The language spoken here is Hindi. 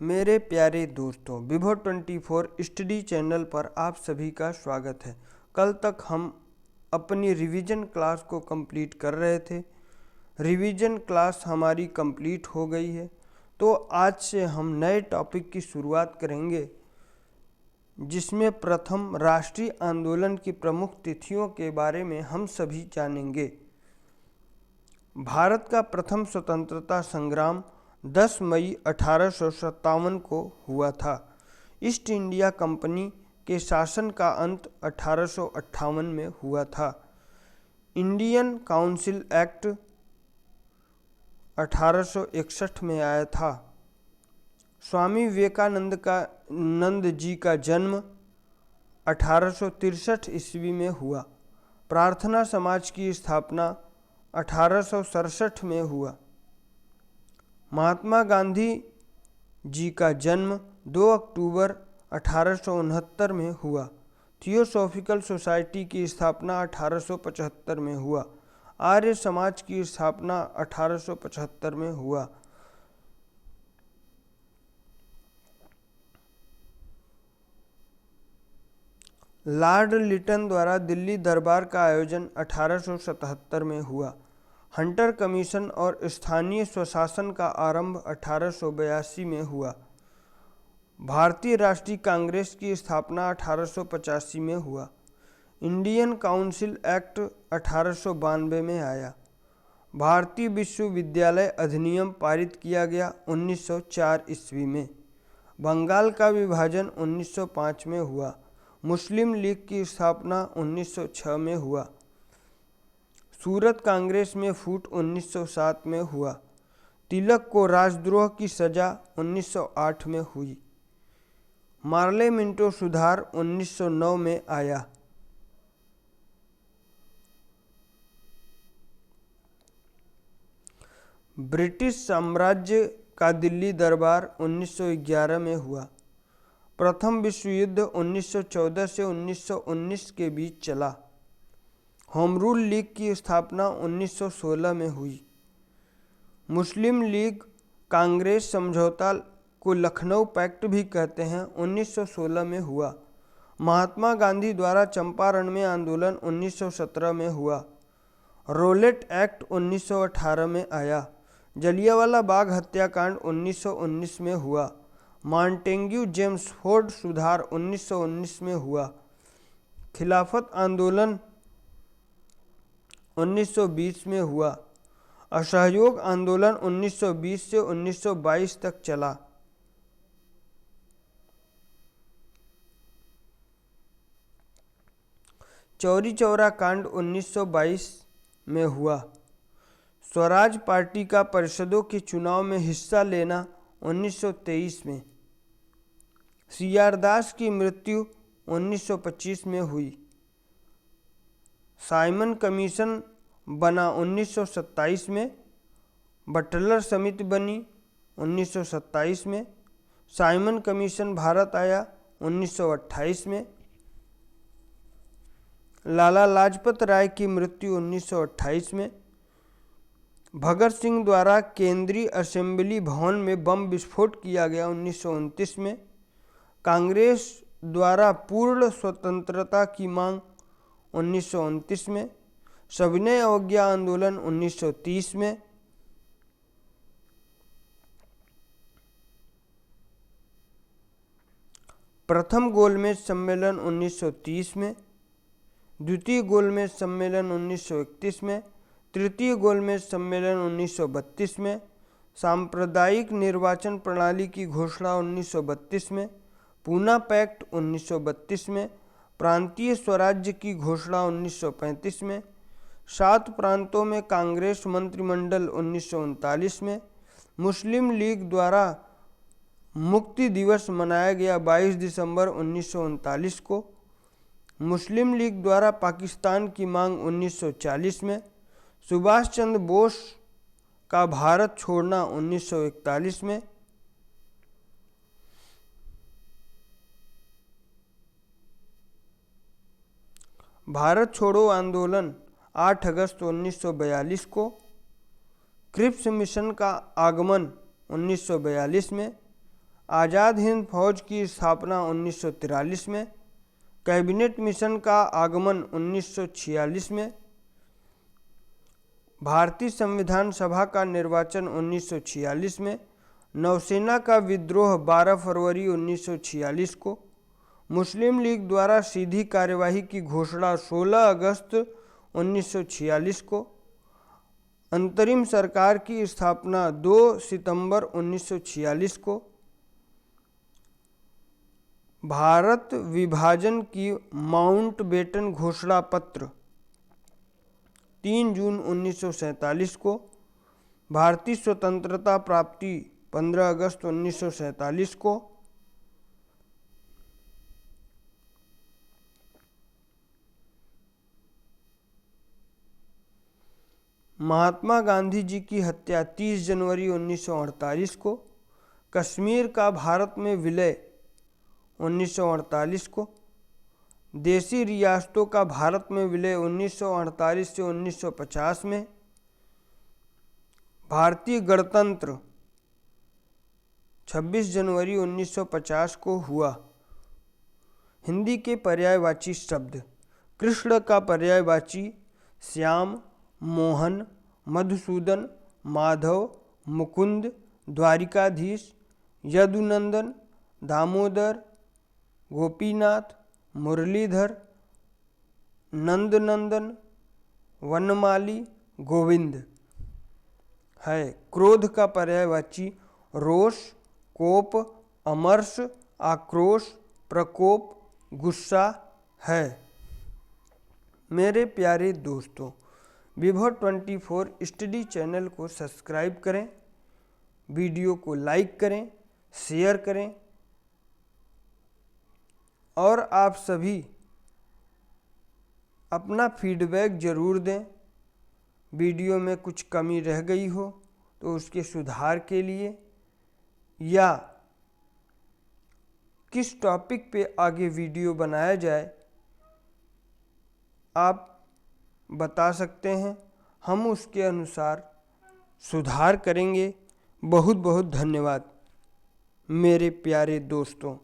मेरे प्यारे दोस्तों, विभो 24 स्टडी चैनल पर आप सभी का स्वागत है। कल तक हम अपनी रिवीजन क्लास को कंप्लीट कर रहे थे। रिवीजन क्लास हमारी कंप्लीट हो गई है, तो आज से हम नए टॉपिक की शुरुआत करेंगे, जिसमें प्रथम राष्ट्रीय आंदोलन की प्रमुख तिथियों के बारे में हम सभी जानेंगे। भारत का प्रथम स्वतंत्रता संग्राम 10 मई 1857 को हुआ था। ईस्ट इंडिया कंपनी के शासन का अंत 1858 में हुआ था। इंडियन काउंसिल एक्ट 1861 में आया था। स्वामी विवेकानंद जी का जन्म 1863 ईस्वी में हुआ। प्रार्थना समाज की स्थापना 1867 में हुआ। महात्मा गांधी जी का जन्म 2 अक्टूबर 1869 में हुआ। थियोसॉफिकल सोसाइटी की स्थापना 1875 में हुआ। आर्य समाज की स्थापना 1875 में हुआ। लॉर्ड लिटन द्वारा दिल्ली दरबार का आयोजन 1877 में हुआ। हंटर कमीशन और स्थानीय स्वशासन का आरंभ 1882 में हुआ। भारतीय राष्ट्रीय कांग्रेस की स्थापना 1885 में हुआ। इंडियन काउंसिल एक्ट 1892 में आया। भारतीय विश्वविद्यालय अधिनियम पारित किया गया 1904 ईस्वी में। बंगाल का विभाजन 1905 में हुआ। मुस्लिम लीग की स्थापना 1906 में हुआ। सूरत कांग्रेस में फूट 1907 में हुआ। तिलक को राजद्रोह की सजा 1908 में हुई। मार्ले मिंटो सुधार 1909 में आया। ब्रिटिश साम्राज्य का दिल्ली दरबार 1911 में हुआ। प्रथम विश्व युद्ध 1914 से 1919 के बीच चला। होम रूल लीग की स्थापना 1916 में हुई। मुस्लिम लीग कांग्रेस समझौता को लखनऊ पैक्ट भी कहते हैं 1916 में हुआ। महात्मा गांधी द्वारा चंपारण में आंदोलन 1917 में हुआ। रोलेट एक्ट 1918 में आया। जलियांवाला बाग हत्याकांड 1919 में हुआ। मॉन्टेग्यू जेम्स फोर्ड सुधार 1919 में हुआ। खिलाफत आंदोलन 1920 में हुआ। असहयोग आंदोलन 1920 से 1922 तक चला। चौरी चौरा कांड 1922 में हुआ। स्वराज पार्टी का परिषदों के चुनाव में हिस्सा लेना 1923 में। सीआर दास की मृत्यु 1925 में हुई। साइमन कमीशन बना 1927 में। बटलर समिति बनी 1927 में। साइमन कमीशन भारत आया 1928 में। लाला लाजपत राय की मृत्यु 1928 में। भगत सिंह द्वारा केंद्रीय असेंबली भवन में बम विस्फोट किया गया 1929 में। कांग्रेस द्वारा पूर्ण स्वतंत्रता की मांग 1929 में। सविनय अवज्ञा आंदोलन 1930 में। प्रथम गोलमेज सम्मेलन 1930 में। द्वितीय गोलमेज सम्मेलन 1931 में। तृतीय गोलमेज सम्मेलन 1932 में। सांप्रदायिक निर्वाचन प्रणाली की घोषणा 1932 में। पूना पैक्ट 1932 में। प्रांतीय स्वराज्य की घोषणा 1935 में। 7 प्रांतों में कांग्रेस मंत्रिमंडल 1939 में। मुस्लिम लीग द्वारा मुक्ति दिवस मनाया गया 22 दिसंबर 1939 को। मुस्लिम लीग द्वारा पाकिस्तान की मांग 1940 में। सुभाष चंद्र बोस का भारत छोड़ना 1941 में। भारत छोड़ो आंदोलन 8 अगस्त 1942 को। क्रिप्स मिशन का आगमन 1942 में। आज़ाद हिंद फौज की स्थापना 1943 में। कैबिनेट मिशन का आगमन 1946 में। भारतीय संविधान सभा का निर्वाचन 1946 में। नौसेना का विद्रोह 12 फरवरी 1946 को। मुस्लिम लीग द्वारा सीधी कार्यवाही की घोषणा 16 अगस्त 1946 को। अंतरिम सरकार की स्थापना 2 सितंबर 1946 को। भारत विभाजन की माउंटबेटन घोषणा पत्र 3 जून 1947 को। भारतीय स्वतंत्रता प्राप्ति 15 अगस्त 1947 को। महात्मा गांधी जी की हत्या 30 जनवरी 1948 को। कश्मीर का भारत में विलय 1948 को। देशी रियासतों का भारत में विलय 1948 से 1950 में। भारतीय गणतंत्र 26 जनवरी 1950 को हुआ। हिंदी के पर्यायवाची शब्द। कृष्ण का पर्यायवाची श्याम, मोहन, मधुसूदन, माधव, मुकुंद, द्वारिकाधीश, यदुनंदन, दामोदर, गोपीनाथ, मुरलीधर, नंदनंदन, वनमाली, गोविंद है। क्रोध का पर्यायवाची रोष, कोप, अमर्ष, आक्रोश, प्रकोप, गुस्सा है। मेरे प्यारे दोस्तों, विभव 24 स्टडी चैनल को सब्सक्राइब करें, वीडियो को लाइक करें, शेयर करें और आप सभी अपना फीडबैक ज़रूर दें। वीडियो में कुछ कमी रह गई हो तो उसके सुधार के लिए या किस टॉपिक पे आगे वीडियो बनाया जाए आप बता सकते हैं, हम उसके अनुसार सुधार करेंगे। बहुत बहुत धन्यवाद मेरे प्यारे दोस्तों।